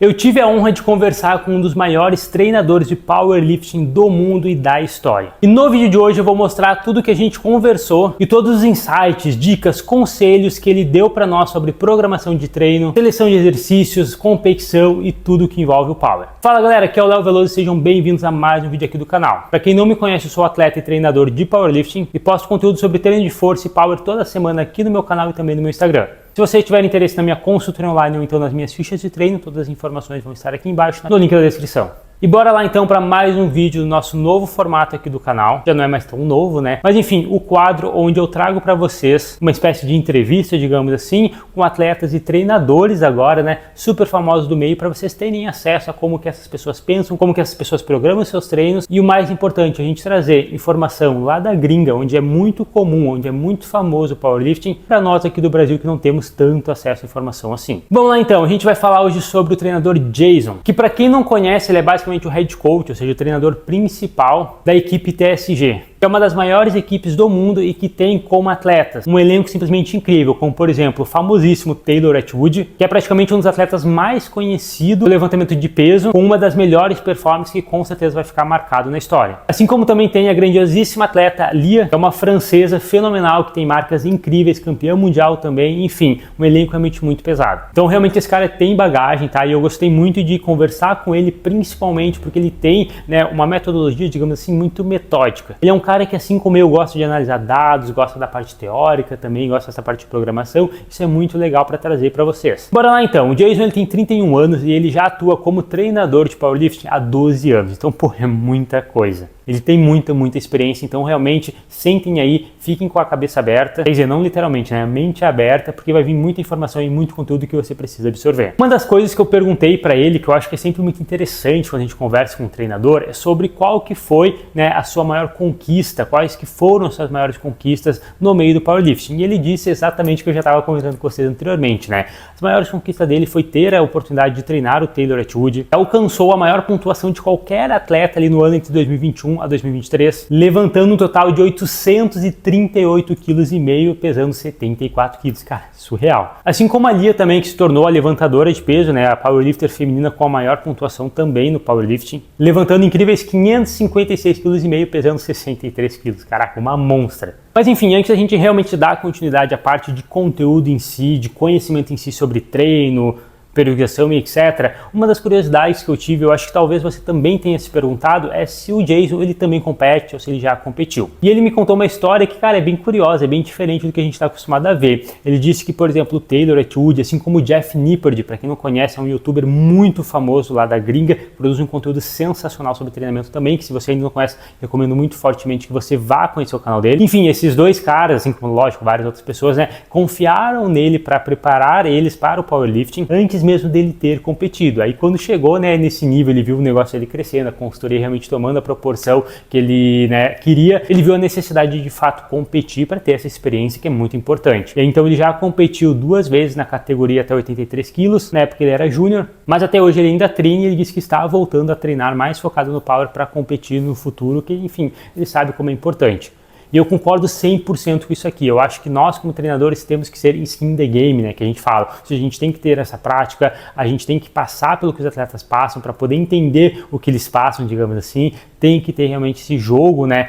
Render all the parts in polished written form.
Eu tive a honra de conversar com um dos maiores treinadores de powerlifting do mundo e da história. E no vídeo de hoje eu vou mostrar tudo que a gente conversou e todos os insights, dicas, conselhos que ele deu para nós sobre programação de treino, seleção de exercícios, competição e tudo que envolve o power. Fala galera, aqui é o Léo Veloso e sejam bem-vindos a mais um vídeo aqui do canal. Para quem não me conhece, eu sou atleta e treinador de powerlifting e posto conteúdo sobre treino de força e power toda semana aqui no meu canal e também no meu Instagram. Se você tiver interesse na minha consultoria online ou então nas minhas fichas de treino, todas as informações vão estar aqui embaixo no link da descrição. E bora lá então para mais um vídeo do nosso novo formato aqui do canal. Já não é mais tão novo, né? Mas enfim, o quadro onde eu trago para vocês uma espécie de entrevista, digamos assim, com atletas e treinadores agora, né? Super famosos do meio, para vocês terem acesso a como que essas pessoas pensam, como que essas pessoas programam seus treinos e o mais importante, a gente trazer informação lá da gringa, onde é muito comum, onde é muito famoso o powerlifting, para nós aqui do Brasil que não temos tanto acesso à informação assim. Vamos lá então, a gente vai falar hoje sobre o treinador Jason, que para quem não conhece, ele é basicamente o head coach, ou seja, o treinador principal da equipe TSG, que é uma das maiores equipes do mundo e que tem como atletas um elenco simplesmente incrível, como por exemplo o famosíssimo Taylor Atwood, que é praticamente um dos atletas mais conhecidos do levantamento de peso, com uma das melhores performances que com certeza vai ficar marcado na história. Assim como também tem a grandiosíssima atleta Lia, que é uma francesa fenomenal, que tem marcas incríveis, campeã mundial também, enfim, um elenco realmente muito pesado. Então realmente esse cara tem bagagem, tá? E eu gostei muito de conversar com ele, principalmente porque ele tem, né, uma metodologia, digamos assim, muito metódica. Ele é um cara que, assim como eu, gosta de analisar dados, gosta da parte teórica também, gosta dessa parte de programação. Isso é muito legal para trazer para vocês. Bora lá então. O Jason, ele tem 31 anos e ele já atua como treinador de powerlifting há 12 anos. Então, pô, é muita coisa. Ele tem muita experiência, então realmente sentem aí, fiquem com a cabeça aberta, quer dizer, não literalmente, né, a mente aberta, porque vai vir muita informação e muito conteúdo que você precisa absorver. Uma das coisas que eu perguntei para ele, que eu acho que é sempre muito interessante quando a gente conversa com um treinador, é sobre qual que foi, né, a sua maior conquista, quais que foram as suas maiores conquistas no meio do powerlifting. E ele disse exatamente o que eu já estava comentando com vocês anteriormente, né? As maiores conquistas dele foi ter a oportunidade de treinar o Taylor Atwood, alcançou a maior pontuação de qualquer atleta ali no ano entre 2021 a 2023, levantando um total de 838,5 kg, pesando 74 kg, cara, surreal. Assim como a Lia também, que se tornou a levantadora de peso, né, a powerlifter feminina com a maior pontuação também no powerlifting, levantando incríveis 556,5 kg, pesando 63 kg, caraca, uma monstra. Mas enfim, antes da gente realmente dar continuidade à parte de conteúdo em si, de conhecimento em si sobre treino, periodização e etc. Uma das curiosidades que eu tive, eu acho que talvez você também tenha se perguntado, é se o Jason ele também compete ou se ele já competiu. E ele me contou uma história que, cara, é bem curiosa, é bem diferente do que a gente está acostumado a ver. Ele disse que, por exemplo, o Taylor Atwood, assim como o Jeff Nippard, para quem não conhece, é um youtuber muito famoso lá da gringa, produz um conteúdo sensacional sobre treinamento também, que se você ainda não conhece, recomendo muito fortemente que você vá conhecer o canal dele. Enfim, esses dois caras, assim como, lógico, várias outras pessoas, né, confiaram nele para preparar eles para o powerlifting antes mesmo dele ter competido. Aí quando chegou, né, nesse nível, ele viu o negócio dele crescendo, a consultoria realmente tomando a proporção que ele, né, queria, ele viu a necessidade de fato competir para ter essa experiência que é muito importante. E então ele já competiu 2 vezes na categoria até 83 quilos, na época ele era júnior, mas até hoje ele ainda treina e ele disse que está voltando a treinar mais focado no power para competir no futuro, que enfim, ele sabe como é importante. E eu concordo 100% com isso aqui. Eu acho que nós, como treinadores, temos que ser skin in the game, né? Que a gente fala. Ou seja, a gente tem que ter essa prática, a gente tem que passar pelo que os atletas passam para poder entender o que eles passam, digamos assim. Tem que ter realmente esse jogo, né?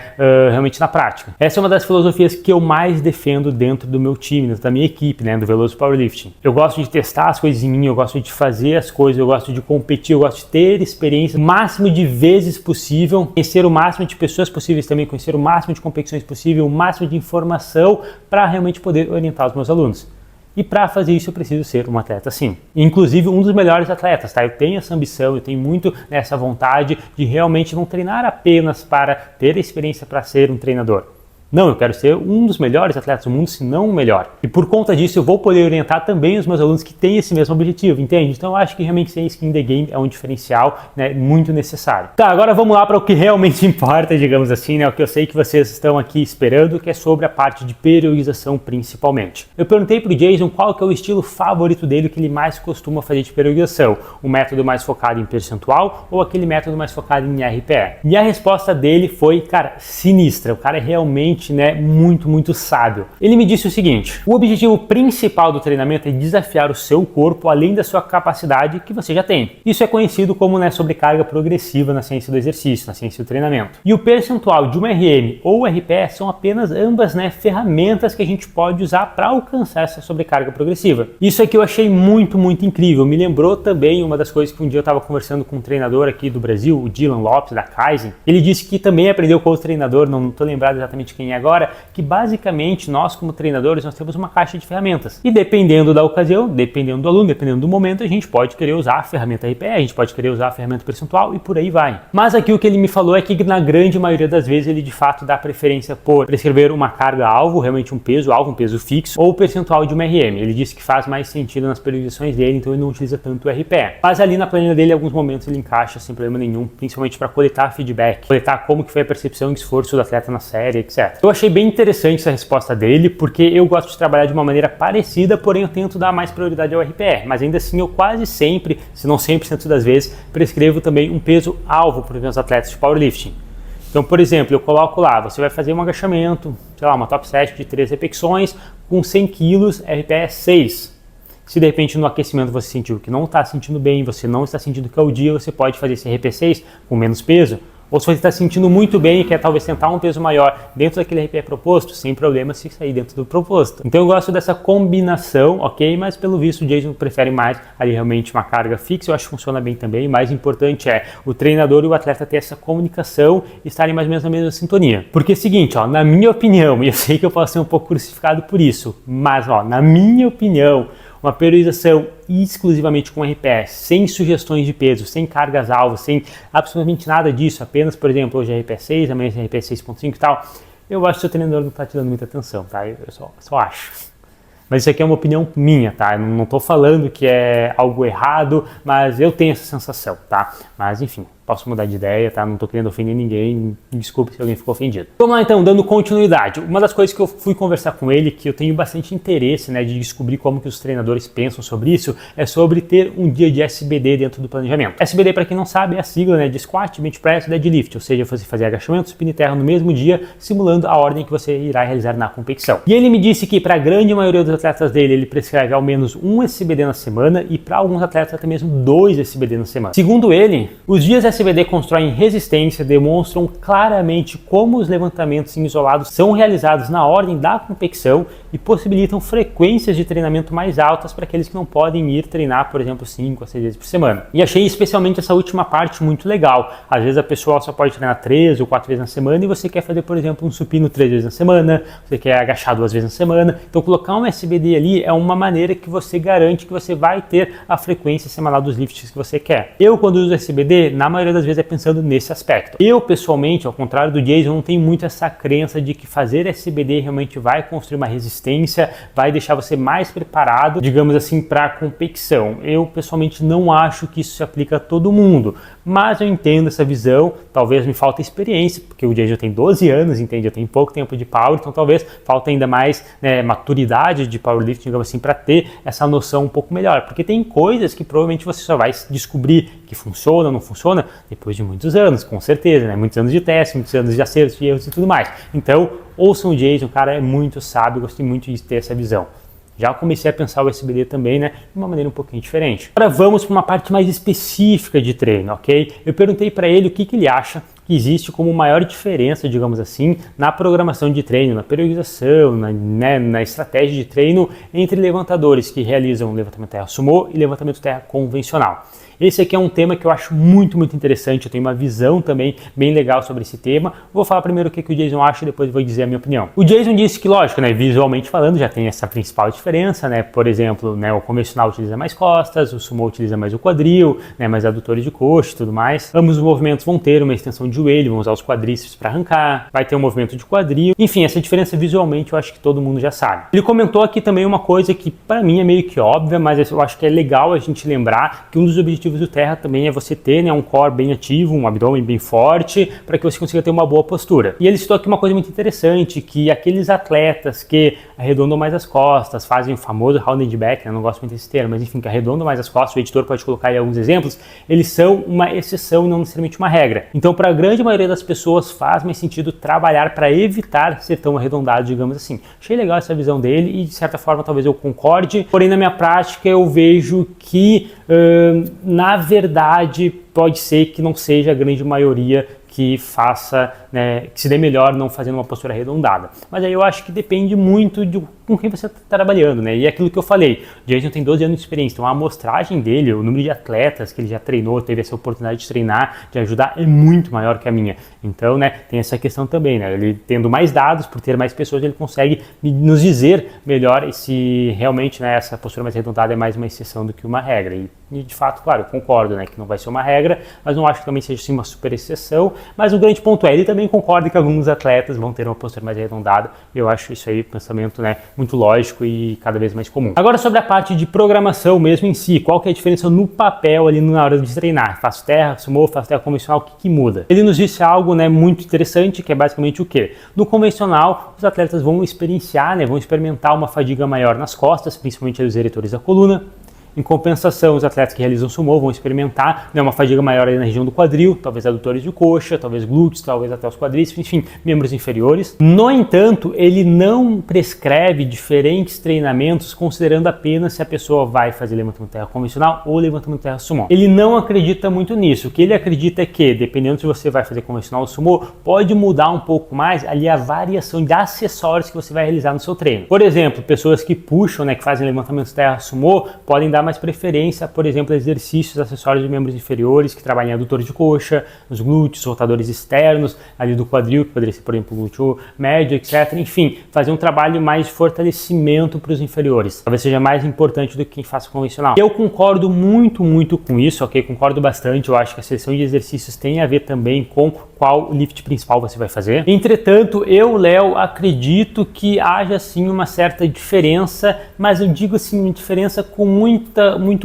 Realmente na prática. Essa é uma das filosofias que eu mais defendo dentro do meu time, da minha equipe, né? Do Veloso Powerlifting. Eu gosto de testar as coisas em mim, eu gosto de fazer as coisas, eu gosto de competir, eu gosto de ter experiência o máximo de vezes possível, conhecer o máximo de pessoas possíveis também, conhecer o máximo de competições possível, o máximo de informação para realmente poder orientar os meus alunos. E para fazer isso eu preciso ser um atleta sim. Inclusive um dos melhores atletas, tá? Eu tenho essa ambição, eu tenho muito essa vontade de realmente não treinar apenas para ter experiência para ser um treinador. Não, eu quero ser um dos melhores atletas do mundo, se não o melhor. E por conta disso eu vou poder orientar também os meus alunos que têm esse mesmo objetivo, entende? Então eu acho que realmente ser skin in the game é um diferencial, né, muito necessário. Tá, agora vamos lá para o que realmente importa, digamos assim, né? O que eu sei que vocês estão aqui esperando, que é sobre a parte de periodização principalmente. Eu perguntei pro Jason qual que é o estilo favorito dele, o que ele mais costuma fazer de periodização. O método mais focado em percentual ou aquele método mais focado em RPE? E a resposta dele foi, cara, sinistra. O cara é realmente realmente, né, muito sábio. Ele me disse o seguinte: o objetivo principal do treinamento é desafiar o seu corpo além da sua capacidade que você já tem. Isso é conhecido como, né, sobrecarga progressiva na ciência do exercício, na ciência do treinamento. E o percentual de uma RM ou RPE são apenas ambas, né, ferramentas que a gente pode usar para alcançar essa sobrecarga progressiva. Isso aqui eu achei muito incrível. Me lembrou também uma das coisas que um dia eu estava conversando com um treinador aqui do Brasil, o Dylan Lopes, da Kaizen. Ele disse que também aprendeu com outro treinador, não estou lembrado exatamente quem é agora, que basicamente nós como treinadores nós temos uma caixa de ferramentas. E dependendo da ocasião, dependendo do aluno, dependendo do momento, a gente pode querer usar a ferramenta RPE, a gente pode querer usar a ferramenta percentual e por aí vai. Mas aqui o que ele me falou é que na grande maioria das vezes ele de fato dá preferência por prescrever uma carga-alvo, realmente um peso-alvo, um peso fixo, ou o percentual de uma RM. Ele disse que faz mais sentido nas periodizações dele, então ele não utiliza tanto o RPE. Mas ali na planilha dele, em alguns momentos ele encaixa sem problema nenhum, principalmente para coletar feedback, coletar como que foi a percepção e esforço do atleta na série, etc. Eu achei bem interessante essa resposta dele, porque eu gosto de trabalhar de uma maneira parecida, porém eu tento dar mais prioridade ao RPE, mas ainda assim eu quase sempre, se não 100% das vezes, prescrevo também um peso-alvo para os meus atletas de powerlifting. Então, por exemplo, eu coloco lá, você vai fazer um agachamento, sei lá, uma top set de 3 repetições com 100 kg, RPE 6. Se de repente no aquecimento você sentiu que não está sentindo bem, você não está sentindo que é o dia, você pode fazer esse RP6 com menos peso. Ou se você está se sentindo muito bem e quer talvez tentar um peso maior dentro daquele RPE proposto, sem problema se sair dentro do proposto. Então eu gosto dessa combinação, ok? Mas pelo visto o Jason prefere mais ali realmente uma carga fixa, eu acho que funciona bem também. O mais importante é o treinador e o atleta ter essa comunicação e estarem mais ou menos na mesma sintonia. Porque é o seguinte, ó, na minha opinião, e eu sei que eu posso ser um pouco crucificado por isso, mas ó, na minha opinião, uma periodização exclusivamente com RPE, sem sugestões de peso, sem cargas-alvo, sem absolutamente nada disso, apenas, por exemplo, hoje é RPE 6, amanhã é RPE 6.5 e tal, eu acho que o seu treinador não está te dando muita atenção, tá? Eu só acho. Mas isso aqui é uma opinião minha, tá? Eu não estou falando que é algo errado, mas eu tenho essa sensação, tá? Mas enfim, posso mudar de ideia, tá? Não tô querendo ofender ninguém, desculpe se alguém ficou ofendido. Vamos lá então, dando continuidade. Uma das coisas que eu fui conversar com ele, que eu tenho bastante interesse, né, de descobrir como que os treinadores pensam sobre isso, é sobre ter um dia de SBD dentro do planejamento. SBD, para quem não sabe, é a sigla, né, de Squat, Bench Press, Deadlift, ou seja, você fazer agachamento, supino e terra no mesmo dia, simulando a ordem que você irá realizar na competição. E ele me disse que para a grande maioria dos atletas dele, ele prescreve ao menos um SBD na semana e para alguns atletas até mesmo 2 SBD na semana. Segundo ele, os dias SBD constroem resistência, demonstram claramente como os levantamentos em isolados são realizados na ordem da competição e possibilitam frequências de treinamento mais altas para aqueles que não podem ir treinar, por exemplo, 5 a 6 vezes por semana. E achei especialmente essa última parte muito legal. Às vezes a pessoa só pode treinar 3 ou 4 vezes na semana e você quer fazer, por exemplo, um supino 3 vezes na semana, você quer agachar 2 vezes na semana. Então colocar um SBD ali é uma maneira que você garante que você vai ter a frequência semanal dos lifts que você quer. Eu, quando uso SBD, na maioria das vezes é pensando nesse aspecto. Eu, pessoalmente, ao contrário do Jason, não tenho muito essa crença de que fazer SBD realmente vai construir uma resistência, vai deixar você mais preparado, digamos assim, para a competição. Eu, pessoalmente, não acho que isso se aplica a todo mundo, mas eu entendo essa visão. Talvez me falta experiência, porque o Jason tem 12 anos, entende? Eu tenho pouco tempo de power, então talvez falta ainda mais, né, maturidade de powerlifting, digamos assim, para ter essa noção um pouco melhor, porque tem coisas que provavelmente você só vai descobrir que funciona ou não funciona depois de muitos anos, com certeza, né? Muitos anos de teste, muitos anos de acertos, de erros e tudo mais. Então, ouçam o Jason, o cara é muito sábio, gostei muito de ter essa visão. Já comecei a pensar o SBD também, né, de uma maneira um pouquinho diferente. Agora vamos para uma parte mais específica de treino, ok? Eu perguntei para ele o que ele acha que existe como maior diferença, digamos assim, na programação de treino, na periodização, na estratégia de treino entre levantadores que realizam levantamento terra sumô e levantamento terra convencional. Esse aqui é um tema que eu acho muito interessante, eu tenho uma visão também bem legal sobre esse tema. Vou falar primeiro o que o Jason acha e depois vou dizer a minha opinião. O Jason disse que, lógico, né, visualmente falando, já tem essa principal diferença, né? Por exemplo, né, o convencional utiliza mais costas, o sumô utiliza mais o quadril, né, mais adutores de coxa e tudo mais. Ambos os movimentos vão ter uma extensão de joelho, vão usar os quadríceps para arrancar, vai ter um movimento de quadril. Enfim, essa diferença visualmente eu acho que todo mundo já sabe. Ele comentou aqui também uma coisa que para mim é meio que óbvia, mas eu acho que é legal a gente lembrar que um dos objetivos do terra também é você ter, né, um core bem ativo, um abdômen bem forte, para que você consiga ter uma boa postura. E ele citou aqui uma coisa muito interessante, que aqueles atletas que arredondam mais as costas, fazem o famoso rounded back, né? Não gosto muito desse termo, mas enfim, que arredondam mais as costas, o editor pode colocar aí alguns exemplos, eles são uma exceção e não necessariamente uma regra. Então, para a grande maioria das pessoas faz mais sentido trabalhar para evitar ser tão arredondado, digamos assim. Achei legal essa visão dele e de certa forma talvez eu concorde, porém na minha prática eu vejo que na verdade pode ser que não seja a grande maioria que faça, né, que se dê melhor não fazendo uma postura arredondada. Mas aí eu acho que depende muito de com quem você está trabalhando, né? E é aquilo que eu falei, o Jason tem 12 anos de experiência, então a amostragem dele, o número de atletas que ele já treinou, teve essa oportunidade de treinar, de ajudar, é muito maior que a minha. Então, né, tem essa questão também, né? Ele tendo mais dados, por ter mais pessoas, ele consegue nos dizer melhor se realmente, né, essa postura mais arredondada é mais uma exceção do que uma regra. E de fato, claro, eu concordo, né, que não vai ser uma regra, mas não acho que também seja assim, uma super exceção. Mas o grande ponto é, ele também concorda que alguns atletas vão ter uma postura mais arredondada. Eu acho isso aí, pensamento, né, muito lógico e cada vez mais comum. Agora sobre a parte de programação mesmo em si, qual que é a diferença no papel ali na hora de treinar? Faço terra, sumô, faço terra convencional, o que muda? Ele nos disse algo, né, muito interessante, que é basicamente o quê? No convencional, os atletas vão experienciar, né, vão experimentar uma fadiga maior nas costas, principalmente os eretores da coluna. Em compensação, os atletas que realizam sumô vão experimentar, né, uma fadiga maior ali na região do quadril, talvez adutores de coxa, talvez glúteos, talvez até os quadríceps, enfim, membros inferiores. No entanto, ele não prescreve diferentes treinamentos considerando apenas se a pessoa vai fazer levantamento de terra convencional ou levantamento de terra sumô. Ele não acredita muito nisso. O que ele acredita é que, dependendo se você vai fazer convencional ou sumô, pode mudar um pouco mais ali a variação de acessórios que você vai realizar no seu treino. Por exemplo, pessoas que puxam, né, que fazem levantamento de terra sumô, podem dar mais preferência, por exemplo, exercícios acessórios de membros inferiores que trabalham em adutores de coxa, nos glúteos, rotadores externos, ali do quadril, que poderia ser, por exemplo, glúteo médio, etc. Enfim, fazer um trabalho mais de fortalecimento para os inferiores. Talvez seja mais importante do que quem faça convencional. Eu concordo muito com isso, ok? Concordo bastante. Eu acho que a seleção de exercícios tem a ver também com qual lift principal você vai fazer. Entretanto, eu, Léo, acredito que haja sim uma certa diferença, mas eu digo assim, uma diferença com muito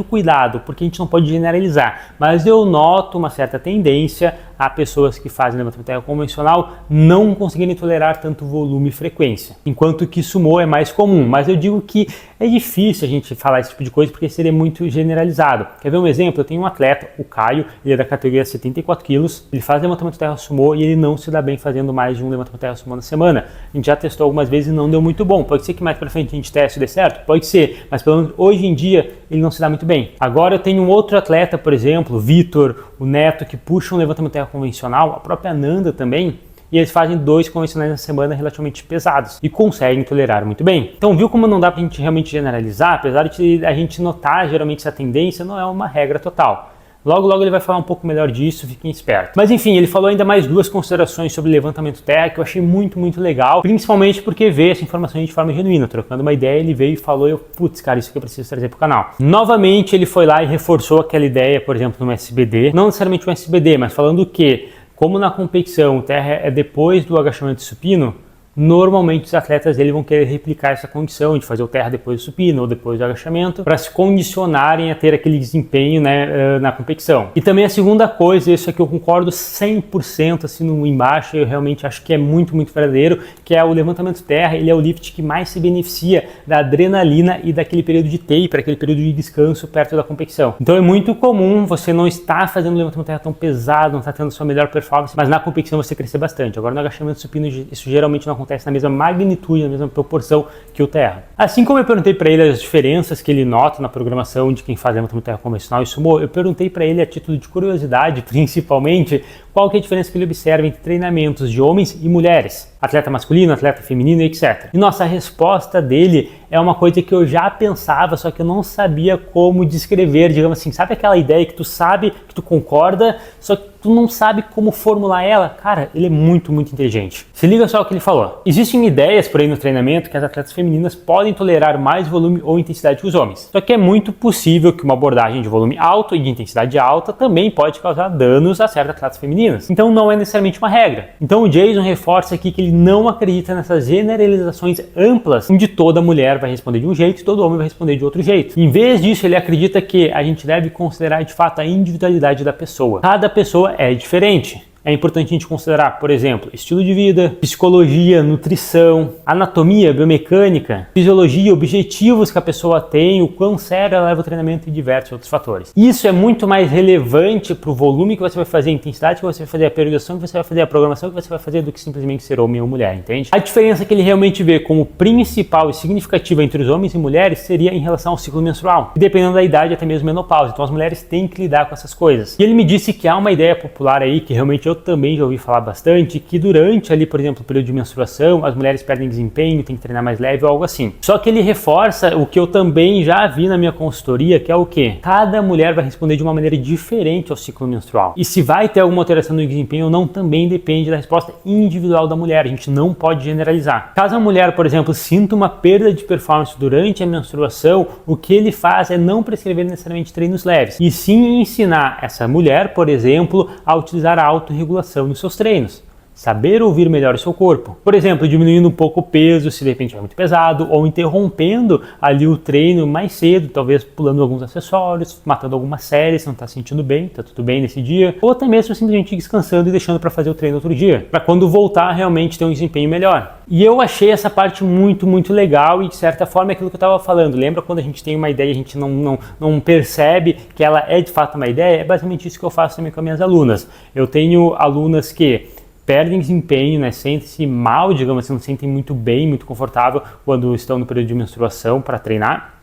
cuidado, porque a gente não pode generalizar, mas eu noto uma certa tendência a pessoas que fazem levantamento de terra convencional não conseguirem tolerar tanto volume e frequência, enquanto que sumô é mais comum, mas eu digo que é difícil a gente falar esse tipo de coisa porque seria muito generalizado. Quer ver um exemplo? Eu tenho um atleta, o Caio, ele é da categoria 74 quilos, ele faz levantamento de terra sumô e ele não se dá bem fazendo mais de um levantamento de terra sumô na semana. A gente já testou algumas vezes e não deu muito bom. Pode ser que mais pra frente a gente teste e dê certo? Pode ser, mas pelo menos hoje em dia ele não se dá muito bem. Agora eu tenho um outro atleta, por exemplo, o Vitor, o Neto, que puxam um levantamento de terra convencional, a própria Nanda também, e eles fazem 2 convencionais na semana relativamente pesados e conseguem tolerar muito bem. Então viu como não dá pra gente realmente generalizar, apesar de a gente notar geralmente essa tendência, não é uma regra total. Logo ele vai falar um pouco melhor disso, fiquem espertos. Mas enfim, ele falou ainda mais 2 considerações sobre levantamento terra que eu achei muito legal, principalmente porque veio essa informação de forma genuína, trocando uma ideia, ele veio e falou, putz, cara, isso que eu preciso trazer pro canal. Novamente ele foi lá e reforçou aquela ideia, por exemplo, no SBD, não necessariamente um SBD, mas falando que, como na competição o terra é depois do agachamento supino, normalmente os atletas dele vão querer replicar essa condição de fazer o terra depois do supino ou depois do agachamento para se condicionarem a ter aquele desempenho, né, na competição. E também a segunda coisa, isso aqui eu concordo 100% assim no embaixo, eu realmente acho que é muito verdadeiro, que é o levantamento terra, ele é o lift que mais se beneficia da adrenalina e daquele período de taper, aquele período de descanso perto da competição. Então é muito comum você não estar fazendo um levantamento terra tão pesado, não estar tendo sua melhor performance, mas na competição você crescer bastante. Agora no agachamento supino isso geralmente não acontece na mesma magnitude, na mesma proporção que o terra. Assim como eu perguntei para ele as diferenças que ele nota na programação de quem faz levantamento terra convencional e sumô, eu perguntei para ele a título de curiosidade, principalmente, qual que é a diferença que ele observa entre treinamentos de homens e mulheres, atleta masculino, atleta feminino, etc. E nossa, a resposta dele é uma coisa que eu já pensava, só que eu não sabia como descrever, digamos assim, sabe aquela ideia que tu sabe, que tu concorda, só que tu não sabe como formular ela? Cara, ele é muito inteligente. Se liga só o que ele falou. Existem ideias por aí no treinamento que as atletas femininas podem tolerar mais volume ou intensidade que os homens. Só que é muito possível que uma abordagem de volume alto e de intensidade alta também pode causar danos a certas atletas femininas. Então não é necessariamente uma regra. Então o Jason reforça aqui que ele não acredita nessas generalizações amplas onde toda mulher vai responder de um jeito e todo homem vai responder de outro jeito. Em vez disso, ele acredita que a gente deve considerar de fato a individualidade da pessoa. Cada pessoa é diferente. é importante a gente considerar, por exemplo, estilo de vida, psicologia, nutrição, anatomia, biomecânica, fisiologia, objetivos que a pessoa tem, o quão sério ela leva o treinamento e diversos outros fatores. Isso é muito mais relevante para o volume que você vai fazer, a intensidade que você vai fazer, a periodização que você vai fazer, a programação que você vai fazer, do que simplesmente ser homem ou mulher, entende? A diferença que ele realmente vê como principal e significativa entre os homens e mulheres seria em relação ao ciclo menstrual, e dependendo da idade até mesmo menopausa. Então as mulheres têm que lidar com essas coisas. E ele me disse que há uma ideia popular aí, que realmente eu também já ouvi falar bastante, que durante ali, por exemplo, o período de menstruação, as mulheres perdem desempenho, tem que treinar mais leve ou algo assim. Só que ele reforça o que eu também já vi na minha consultoria, que é o quê? Cada mulher vai responder de uma maneira diferente ao ciclo menstrual. E se vai ter alguma alteração no desempenho ou não, também depende da resposta individual da mulher. A gente não pode generalizar. Caso a mulher, por exemplo, sinta uma perda de performance durante a menstruação, o que ele faz é não prescrever necessariamente treinos leves, e sim ensinar essa mulher, por exemplo, a utilizar a autorregulação nos seus treinos. Saber ouvir melhor o seu corpo. Por exemplo, diminuindo um pouco o peso, se de repente é muito pesado, ou interrompendo ali o treino mais cedo, talvez pulando alguns acessórios, matando alguma série, se não está se sentindo bem, está tudo bem nesse dia, ou até mesmo simplesmente descansando e deixando para fazer o treino outro dia, para quando voltar realmente ter um desempenho melhor. E eu achei essa parte muito legal, e de certa forma é aquilo que eu estava falando. Lembra quando a gente tem uma ideia e a gente não percebe que ela é de fato uma ideia? É basicamente isso que eu faço também com as minhas alunas. Eu tenho alunas que perdem desempenho, né, sentem-se mal, digamos assim, não se sentem muito bem, muito confortável quando estão no período de menstruação para treinar.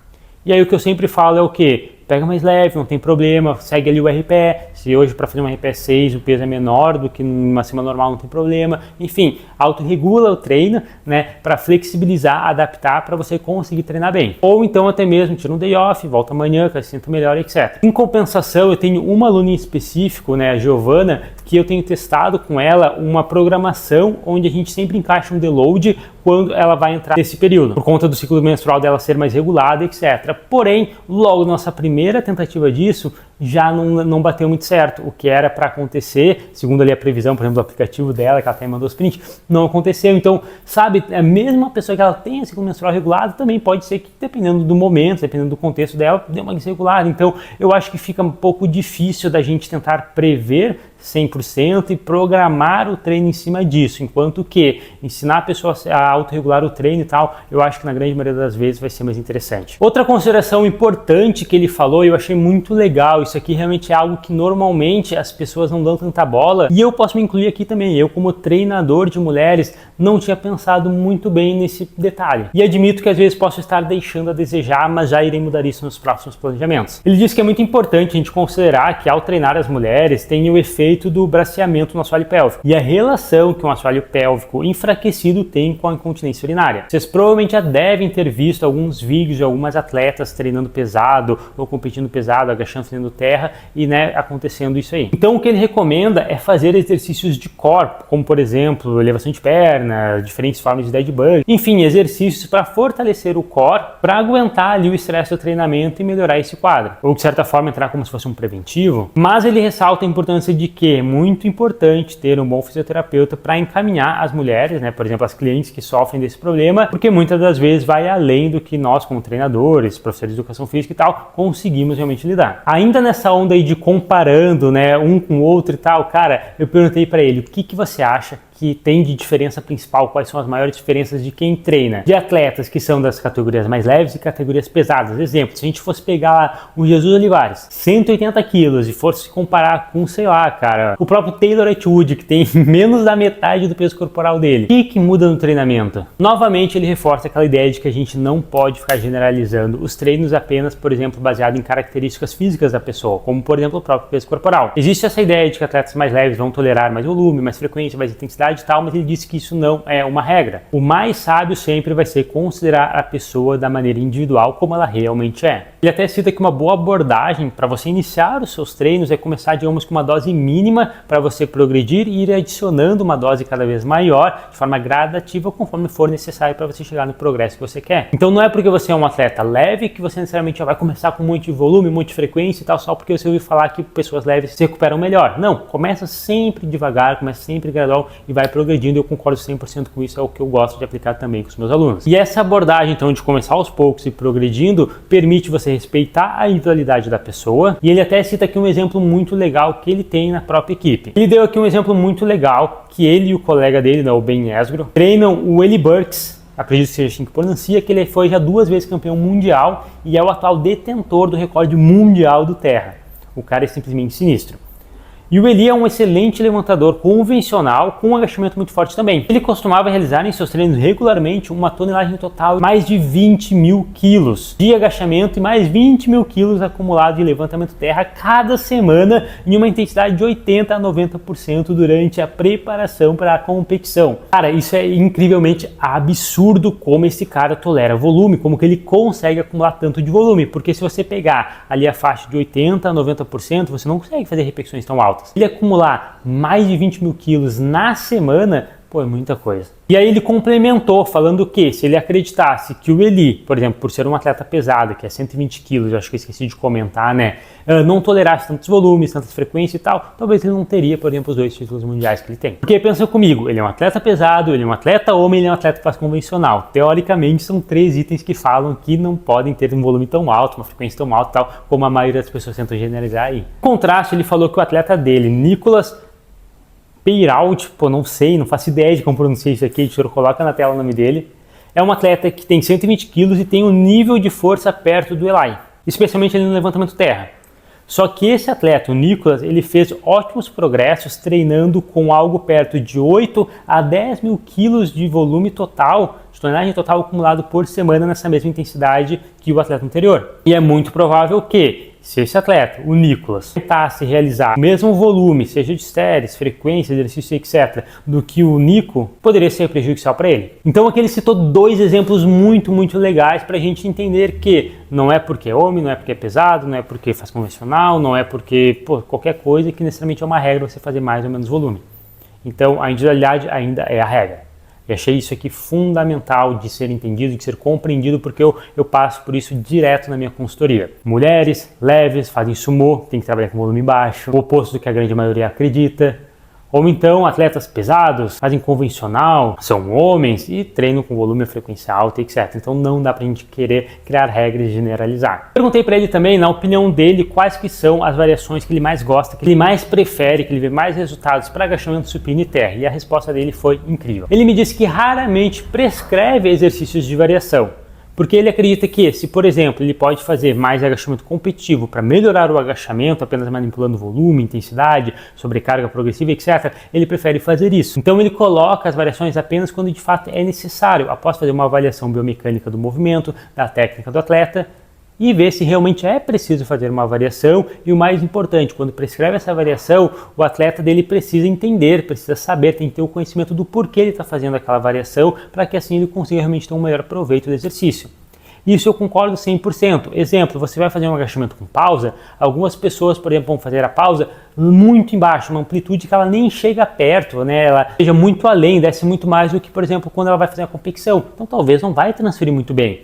E aí o que eu sempre falo é o quê? Pega mais leve, não tem problema, segue ali o RPE. Se hoje para fazer um RPE 6 o peso é menor do que numa semana normal, não tem problema. Enfim, autorregula o treino, né, para flexibilizar, adaptar para você conseguir treinar bem. Ou então até mesmo tira um day off, volta amanhã, que se sinta melhor, etc. Em compensação, eu tenho uma aluna em específico, né, a Giovana, que eu tenho testado com ela uma programação onde a gente sempre encaixa um deload quando ela vai entrar nesse período, por conta do ciclo menstrual dela ser mais regulado, etc. Porém, logo nossa primeira tentativa disso já não bateu muito certo. O que era para acontecer, segundo ali a previsão, por exemplo, do aplicativo dela, que ela até mandou os print, não aconteceu. Então, sabe, a mesma pessoa que ela tem a ciclo menstrual regulado, também pode ser que, dependendo do momento, dependendo do contexto dela, dê uma desregulada. Então, eu acho que fica um pouco difícil da gente tentar prever 100% e programar o treino em cima disso, enquanto que ensinar a pessoa a autorregular o treino e tal, eu acho que na grande maioria das vezes vai ser mais interessante. Outra consideração importante que ele falou, e eu achei muito legal, isso aqui realmente é algo que normalmente as pessoas não dão tanta bola, e eu posso me incluir aqui também. Eu, como treinador de mulheres, não tinha pensado muito bem nesse detalhe, e admito que às vezes posso estar deixando a desejar, mas já irei mudar isso nos próximos planejamentos. Ele disse que é muito importante a gente considerar que ao treinar as mulheres tem o efeito do braceamento no assoalho pélvico e a relação que um assoalho pélvico enfraquecido tem com a incontinência urinária. Vocês provavelmente já devem ter visto alguns vídeos de algumas atletas treinando pesado ou competindo pesado, agachando, fazendo terra e, né, acontecendo isso aí. Então o que ele recomenda é fazer exercícios de core, como por exemplo elevação de perna, diferentes formas de dead bug, enfim, exercícios para fortalecer o core, para aguentar ali o estresse do treinamento e melhorar esse quadro, ou de certa forma entrar como se fosse um preventivo. Mas ele ressalta a importância de que é muito importante ter um bom fisioterapeuta para encaminhar as mulheres, né, por exemplo, as clientes que sofrem desse problema, porque muitas das vezes vai além do que nós, como treinadores, professores de educação física e tal, conseguimos realmente lidar. Ainda nessa onda aí de comparando, né, um com o outro e tal, cara, eu perguntei para ele, o que você acha que tem de diferença principal, quais são as maiores diferenças de quem treina, de atletas que são das categorias mais leves e categorias pesadas. Exemplo, se a gente fosse pegar lá o Jesus Olivares, 180 quilos, e fosse comparar com, sei lá, cara, o próprio Taylor Atwood, que tem menos da metade do peso corporal dele, o que muda no treinamento? Novamente, ele reforça aquela ideia de que a gente não pode ficar generalizando os treinos apenas, por exemplo, baseado em características físicas da pessoa, como, por exemplo, o próprio peso corporal. Existe essa ideia de que atletas mais leves vão tolerar mais volume, mais frequência, mais intensidade e tal, mas ele disse que isso não é uma regra. O mais sábio sempre vai ser considerar a pessoa da maneira individual como ela realmente é. Ele até cita que uma boa abordagem para você iniciar os seus treinos é começar, digamos, com uma dose mínima para você progredir e ir adicionando uma dose cada vez maior, de forma gradativa, conforme for necessário para você chegar no progresso que você quer. Então não é porque você é um atleta leve que você necessariamente já vai começar com um monte de volume, um monte de frequência e tal, só porque você ouviu falar que pessoas leves se recuperam melhor. Não, começa sempre devagar, começa sempre gradual e vai progredindo. Eu concordo 100% com isso, é o que eu gosto de aplicar também com os meus alunos. E essa abordagem, então, de começar aos poucos e progredindo, permite você respeitar a individualidade da pessoa. E ele até cita aqui um exemplo muito legal que ele tem na própria equipe. Ele deu aqui um exemplo muito legal, que ele e o colega dele, né, o Ben Esgro, treinam o Eli Burks, acredito que seja assim que pronuncia, que ele foi já 2 vezes campeão mundial e é o atual detentor do recorde mundial do terra. O cara é simplesmente sinistro. E o Eli é um excelente levantador convencional com um agachamento muito forte também. Ele costumava realizar em seus treinos regularmente uma tonelagem total de mais de 20 mil quilos de agachamento e mais 20 mil quilos acumulado de levantamento terra cada semana em uma intensidade de 80% a 90% durante a preparação para a competição. Cara, isso é incrivelmente absurdo como esse cara tolera volume, como que ele consegue acumular tanto de volume, porque se você pegar ali a faixa de 80% a 90%, você não consegue fazer repetições tão altas. Ele acumular mais de 20 mil quilos na semana, pô, é muita coisa. E aí ele complementou falando que se ele acreditasse que o Eli, por exemplo, por ser um atleta pesado, que é 120 quilos, eu acho que eu esqueci de comentar, né, não tolerasse tantos volumes, tantas frequências e tal, talvez ele não teria, por exemplo, os 2 títulos mundiais que ele tem. Porque pensa comigo, ele é um atleta pesado, ele é um atleta homem, ele é um atleta que faz convencional. Teoricamente são 3 itens que falam que não podem ter um volume tão alto, uma frequência tão alta, tal, como a maioria das pessoas tentam generalizar aí. Em contraste, ele falou que o atleta dele, Nicolas Peirault, pô, não sei, não faço ideia de como pronunciar isso aqui, o senhor coloca na tela o nome dele. É um atleta que tem 120 quilos e tem um nível de força perto do Eli, especialmente ali no levantamento terra. Só que esse atleta, o Nicolas, ele fez ótimos progressos treinando com algo perto de 8 a 10 mil quilos de volume total, de tonelagem total acumulado por semana nessa mesma intensidade que o atleta anterior. E é muito provável que, se esse atleta, o Nicolas, tentasse realizar o mesmo volume, seja de séries, frequência, exercício, etc., do que o Nico, poderia ser prejudicial para ele. Então aqui ele citou 2 exemplos muito legais para a gente entender que não é porque é homem, não é porque é pesado, não é porque faz convencional, não é porque, pô, qualquer coisa que necessariamente é uma regra você fazer mais ou menos volume. Então a individualidade ainda é a regra. E achei isso aqui fundamental de ser entendido, de ser compreendido, porque eu passo por isso direto na minha consultoria. Mulheres leves, fazem sumô, tem que trabalhar com volume baixo, o oposto do que a grande maioria acredita. Ou então atletas pesados, fazem convencional, são homens e treinam com volume e frequência alta, etc. Então não dá pra gente querer criar regras e generalizar. Perguntei para ele também, na opinião dele, quais que são as variações que ele mais gosta, que ele mais prefere, que ele vê mais resultados para agachamento supino e terra. E a resposta dele foi incrível. Ele me disse que raramente prescreve exercícios de variação. Porque ele acredita que se, por exemplo, ele pode fazer mais agachamento competitivo para melhorar o agachamento, apenas manipulando volume, intensidade, sobrecarga progressiva, etc., ele prefere fazer isso. Então ele coloca as variações apenas quando de fato é necessário, após fazer uma avaliação biomecânica do movimento, da técnica do atleta, e ver se realmente é preciso fazer uma variação. E o mais importante, quando prescreve essa variação, o atleta dele precisa entender, precisa saber, tem que ter o conhecimento do porquê ele está fazendo aquela variação, para que assim ele consiga realmente ter um melhor proveito do exercício. Isso eu concordo 100%. Exemplo, você vai fazer um agachamento com pausa, algumas pessoas, por exemplo, vão fazer a pausa muito embaixo, uma amplitude que ela nem chega perto, né? Ela seja muito além, desce muito mais do que, por exemplo, quando ela vai fazer a competição. Então talvez não vai transferir muito bem.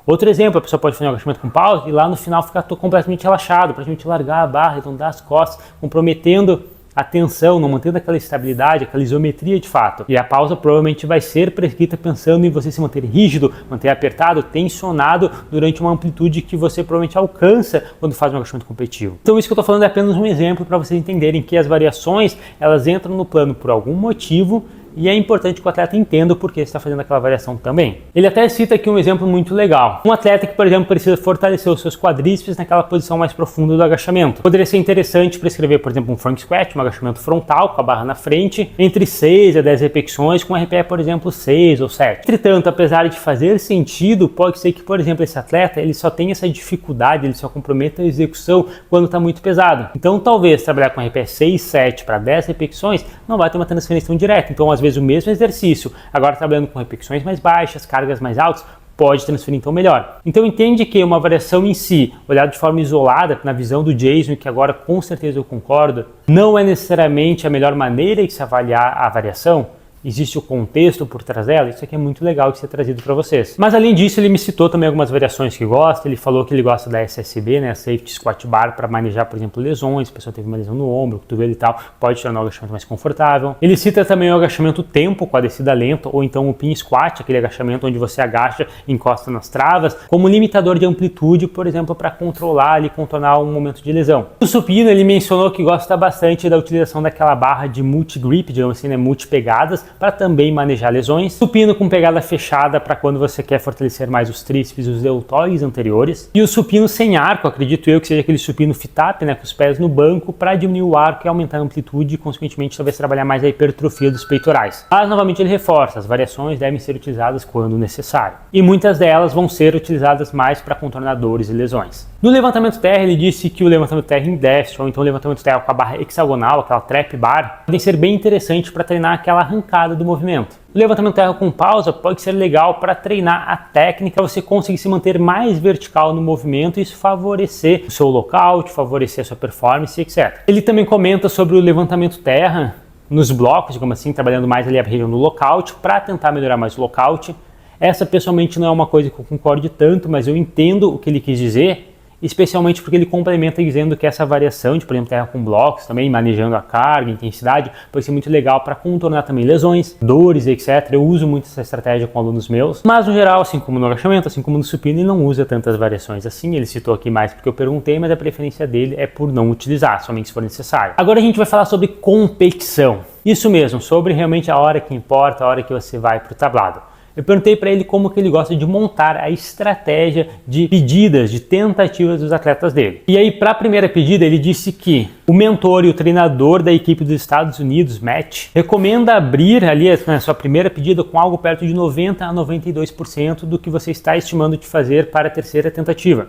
Outro exemplo, a pessoa pode fazer um agachamento com pausa e lá no final ficar completamente relaxado, praticamente largar a barra, arredondar as costas, comprometendo a tensão, não mantendo aquela estabilidade, aquela isometria de fato. E a pausa provavelmente vai ser prescrita pensando em você se manter rígido, manter apertado, tensionado durante uma amplitude que você provavelmente alcança quando faz um agachamento competitivo. Então isso que eu estou falando é apenas um exemplo para vocês entenderem que as variações, elas entram no plano por algum motivo, e é importante que o atleta entenda o porquê está fazendo aquela variação também. Ele até cita aqui um exemplo muito legal. Um atleta que, por exemplo, precisa fortalecer os seus quadríceps naquela posição mais profunda do agachamento. Poderia ser interessante prescrever, por exemplo, um front squat, um agachamento frontal com a barra na frente, entre 6 a 10 repetições, com RPE, por exemplo, 6 ou 7. Entretanto, apesar de fazer sentido, pode ser que, por exemplo, esse atleta ele só tenha essa dificuldade, ele só comprometa a execução quando está muito pesado. Então, talvez trabalhar com RPE 6, 7 para 10 repetições não vai ter uma transferência tão direta. Então, às vezes, o mesmo exercício, agora trabalhando com repetições mais baixas, cargas mais altas, pode transferir então melhor. Então entende que uma variação em si, olhada de forma isolada, na visão do Jason, que agora com certeza eu concordo, não é necessariamente a melhor maneira de se avaliar a variação. existe o contexto por trás dela, isso aqui é muito legal de ser trazido para vocês. Mas além disso, ele me citou também algumas variações que gosta, ele falou que ele gosta da SSB, né, a Safety Squat Bar, para manejar, por exemplo, lesões, a pessoa teve uma lesão no ombro, cotovelo e tal, pode tornar o agachamento mais confortável. Ele cita também o agachamento tempo com a descida lenta, ou então o pin squat, aquele agachamento onde você agacha e encosta nas travas, como limitador de amplitude, por exemplo, para controlar e contornar um momento de lesão. O supino, ele mencionou que gosta bastante da utilização daquela barra de multi-grip, digamos assim, né, multi-pegadas, para também manejar lesões. Supino com pegada fechada para quando você quer fortalecer mais os tríceps e os deltoides anteriores. E o supino sem arco, acredito eu que seja aquele supino fit-up, né, com os pés no banco, para diminuir o arco e aumentar a amplitude e, consequentemente, talvez trabalhar mais a hipertrofia dos peitorais. Mas, novamente, ele reforça, as variações devem ser utilizadas quando necessário. E muitas delas vão ser utilizadas mais para contornar dores e lesões. No levantamento terra, ele disse que o levantamento terra em déficit, ou então o levantamento terra com a barra hexagonal, aquela trap bar, podem ser bem interessantes para treinar aquela arrancada do movimento. O levantamento terra com pausa pode ser legal para treinar a técnica, você conseguir se manter mais vertical no movimento e isso favorecer o seu lockout, favorecer a sua performance, etc. Ele também comenta sobre o levantamento terra nos blocos, digamos assim, trabalhando mais ali a região do lockout para tentar melhorar mais o lockout. Essa pessoalmente não é uma coisa que eu concorde tanto, mas eu entendo o que ele quis dizer, especialmente porque ele complementa dizendo que essa variação de, por exemplo, terra com blocos, também manejando a carga, a intensidade, pode ser muito legal para contornar também lesões, dores, etc. Eu uso muito essa estratégia com alunos meus, mas no geral, assim como no agachamento, assim como no supino, ele não usa tantas variações assim. Ele citou aqui mais porque eu perguntei, mas a preferência dele é por não utilizar, somente se for necessário. Agora a gente vai falar sobre competição. Isso mesmo, sobre realmente a hora que importa, a hora que você vai para o tablado. Eu perguntei para ele como que ele gosta de montar a estratégia de pedidas, de tentativas dos atletas dele. E aí, para a primeira pedida, ele disse que o mentor e o treinador da equipe dos Estados Unidos, Matt, recomenda abrir ali na sua primeira pedida com algo perto de 90% a 92% do que você está estimando de fazer para a terceira tentativa.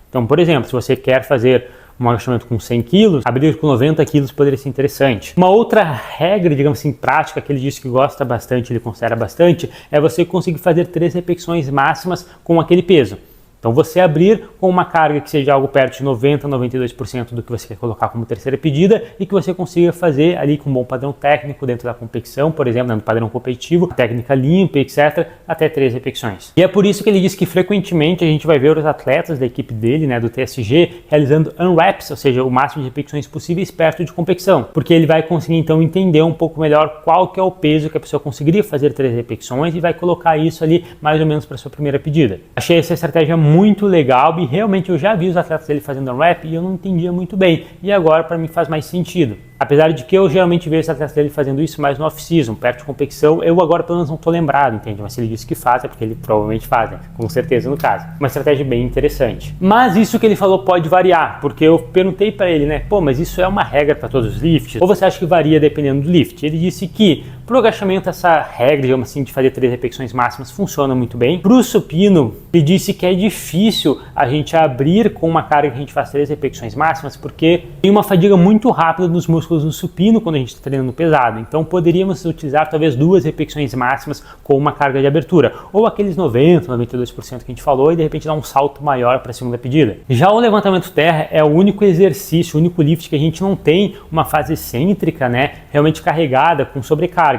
Então, por exemplo, se você quer fazer um agachamento com 100 kg, abrir com 90 kg poderia ser interessante. Uma outra regra, digamos assim, prática, que ele disse que gosta bastante, ele considera bastante, é você conseguir fazer 3 repetições máximas com aquele peso. Então você abrir com uma carga que seja algo perto de 90% a 92% do que você quer colocar como terceira pedida e que você consiga fazer ali com um bom padrão técnico dentro da competição, por exemplo, no padrão competitivo, técnica limpa, etc., até 3 repetições. E é por isso que ele diz que frequentemente a gente vai ver os atletas da equipe dele, né, do TSG, realizando unwraps, ou seja, o máximo de repetições possíveis perto de competição, porque ele vai conseguir então entender um pouco melhor qual que é o peso que a pessoa conseguiria fazer 3 repetições e vai colocar isso ali mais ou menos para sua primeira pedida. Achei essa estratégia muito legal e realmente eu já vi os atletas dele fazendo unwrap e eu não entendia muito bem. E agora para mim faz mais sentido. Apesar de que eu geralmente vejo os atletas dele fazendo isso mais no off-season, perto de competição, eu agora pelo menos não estou lembrado, entende? Mas se ele disse que faz, é porque ele provavelmente faz, né? Com certeza no caso. Uma estratégia bem interessante. Mas isso que ele falou pode variar, porque eu perguntei para ele, né? Pô, mas isso é uma regra para todos os lifts? Ou você acha que varia dependendo do lift? Ele disse que pro agachamento essa regra, digamos assim, de fazer 3 repetições máximas funciona muito bem. Pro supino, ele disse que é difícil a gente abrir com uma carga que a gente faz 3 repetições máximas, porque tem uma fadiga muito rápida nos músculos no supino quando a gente está treinando pesado. Então poderíamos utilizar talvez 2 repetições máximas com uma carga de abertura, ou aqueles 90%, 92% que a gente falou e de repente dar um salto maior para a segunda pedida. Já o levantamento terra é o único exercício, o único lift que a gente não tem uma fase excêntrica, né, realmente carregada com sobrecarga.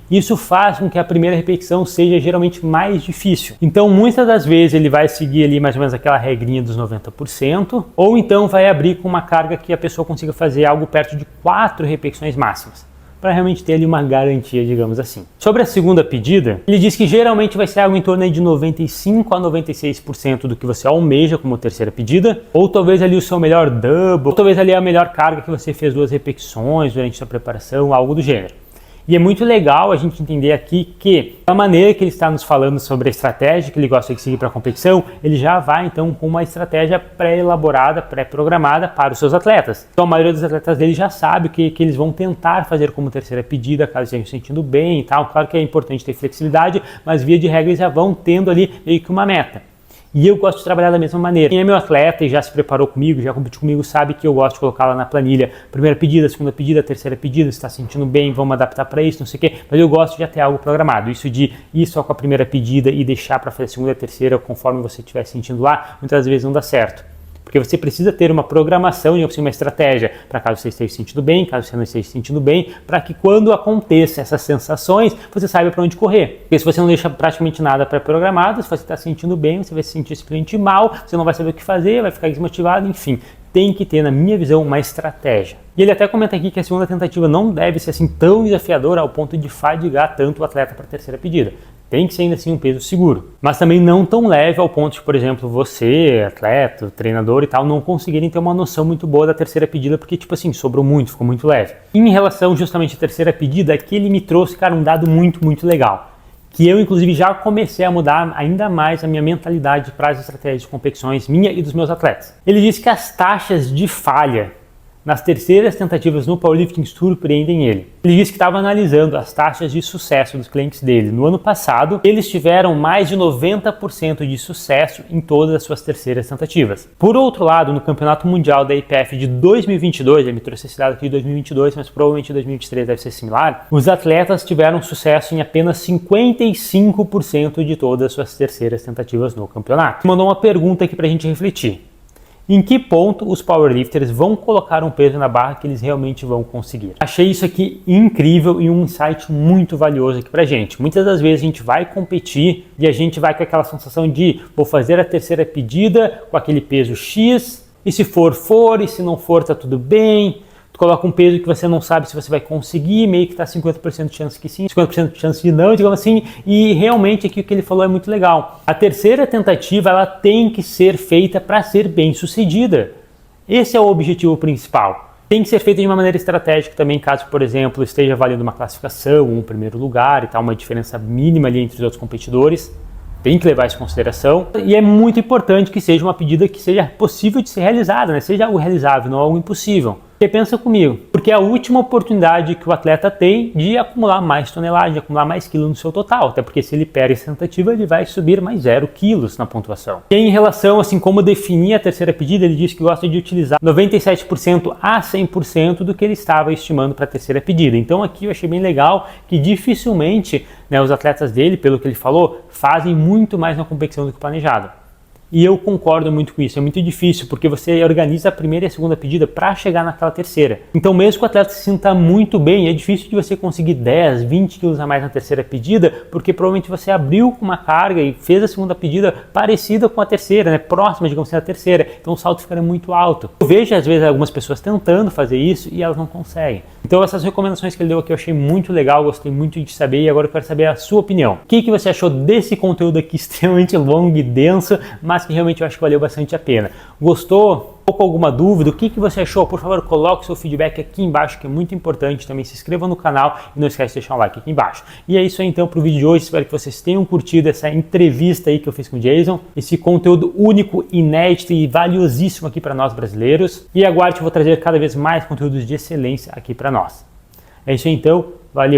Isso faz com que a primeira repetição seja geralmente mais difícil. Então, muitas das vezes ele vai seguir ali mais ou menos aquela regrinha dos 90%, ou então vai abrir com uma carga que a pessoa consiga fazer algo perto de 4 repetições máximas, para realmente ter ali uma garantia, digamos assim. Sobre a segunda pedida, ele diz que geralmente vai ser algo em torno de 95% a 96% do que você almeja como terceira pedida, ou talvez ali o seu melhor double, ou talvez ali a melhor carga que você fez 2 repetições durante a sua preparação, algo do gênero. E é muito legal a gente entender aqui que a maneira que ele está nos falando sobre a estratégia que ele gosta de seguir para a competição, ele já vai então com uma estratégia pré-elaborada, pré-programada para os seus atletas. Então a maioria dos atletas dele já sabe o que eles vão tentar fazer como terceira pedida, caso estejam se sentindo bem e tal. Claro que é importante ter flexibilidade, mas via de regra eles já vão tendo ali meio que uma meta. E eu gosto de trabalhar da mesma maneira. Quem é meu atleta e já se preparou comigo, já competiu comigo, sabe que eu gosto de colocar lá na planilha primeira pedida, segunda pedida, terceira pedida, se está se sentindo bem, vamos adaptar para isso, não sei o quê. Mas eu gosto de já ter algo programado. Isso de ir só com a primeira pedida e deixar para fazer a segunda e a terceira conforme você estiver sentindo lá, muitas vezes não dá certo. Porque você precisa ter uma programação e uma estratégia para caso você esteja se sentindo bem, caso você não esteja se sentindo bem, para que quando aconteça essas sensações, você saiba para onde correr. Porque se você não deixa praticamente nada pré-programado, se você está se sentindo bem, você vai se sentir simplesmente mal, você não vai saber o que fazer, vai ficar desmotivado, enfim. Tem que ter, na minha visão, uma estratégia. E ele até comenta aqui que a segunda tentativa não deve ser assim tão desafiadora ao ponto de fadigar tanto o atleta para a terceira pedida. Tem que ser ainda assim um peso seguro, mas também não tão leve ao ponto de, por exemplo, você, atleta, treinador e tal, não conseguirem ter uma noção muito boa da terceira pedida, porque tipo assim, sobrou muito, ficou muito leve. Em relação justamente à terceira pedida, aqui ele me trouxe, cara, um dado muito legal, que eu inclusive já comecei a mudar ainda mais a minha mentalidade para as estratégias de competições minha e dos meus atletas. Ele disse que as taxas de falha nas terceiras tentativas no powerlifting surpreendem ele. Ele disse que estava analisando as taxas de sucesso dos clientes dele. No ano passado, eles tiveram mais de 90% de sucesso em todas as suas terceiras tentativas. Por outro lado, no Campeonato Mundial da IPF de 2022, ele me trouxe esse dado aqui de 2022, mas provavelmente 2023 deve ser similar, os atletas tiveram sucesso em apenas 55% de todas as suas terceiras tentativas no campeonato. Mandou uma pergunta aqui para a gente refletir. Em que ponto os powerlifters vão colocar um peso na barra que eles realmente vão conseguir? Achei isso aqui incrível e um insight muito valioso aqui pra gente. Muitas das vezes a gente vai competir e a gente vai com aquela sensação de vou fazer a terceira pedida com aquele peso X e se for, e se não for, tá tudo bem. Coloca um peso que você não sabe se você vai conseguir, meio que está 50% de chance que sim, 50% de chance de não, digamos assim, e realmente aqui o que ele falou é muito legal. A terceira tentativa, ela tem que ser feita para ser bem sucedida. Esse é o objetivo principal. Tem que ser feita de uma maneira estratégica também, caso, por exemplo, esteja valendo uma classificação, um primeiro lugar e tal, uma diferença mínima ali entre os outros competidores. Tem que levar isso em consideração e é muito importante que seja uma pedida que seja possível de ser realizada, né? Seja algo realizável, não algo impossível. Porque pensa comigo, porque é a última oportunidade que o atleta tem de acumular mais tonelagem, de acumular mais quilos no seu total, até porque se ele perde essa tentativa, ele vai subir mais 0 quilos na pontuação. E em relação, assim, como definir a terceira pedida, ele diz que gosta de utilizar 97% a 100% do que ele estava estimando para a terceira pedida. Então aqui eu achei bem legal que dificilmente, né, os atletas dele, pelo que ele falou, fazem muito mais na competição do que planejado. E eu concordo muito com isso, é muito difícil, porque você organiza a primeira e a segunda pedida para chegar naquela terceira. Então mesmo que o atleta se sinta muito bem, é difícil de você conseguir 10, 20 quilos a mais na terceira pedida, porque provavelmente você abriu com uma carga e fez a segunda pedida parecida com a terceira, né? Próxima, digamos assim, da terceira. Então o salto ficaria muito alto. Eu vejo às vezes algumas pessoas tentando fazer isso e elas não conseguem. Então essas recomendações que ele deu aqui eu achei muito legal, gostei muito de saber e agora eu quero saber a sua opinião. O que você achou desse conteúdo aqui extremamente longo e denso, mas que realmente eu acho que valeu bastante a pena? Gostou? Ou com alguma dúvida? O que você achou? Por favor, coloque seu feedback aqui embaixo, que é muito importante. Também se inscreva no canal e não esquece de deixar um like aqui embaixo. E é isso aí então para o vídeo de hoje. Espero que vocês tenham curtido essa entrevista aí que eu fiz com o Jason. Esse conteúdo único, inédito e valiosíssimo aqui para nós brasileiros. E aguarde, eu vou trazer cada vez mais conteúdos de excelência aqui para nós. É isso aí então. Valeu!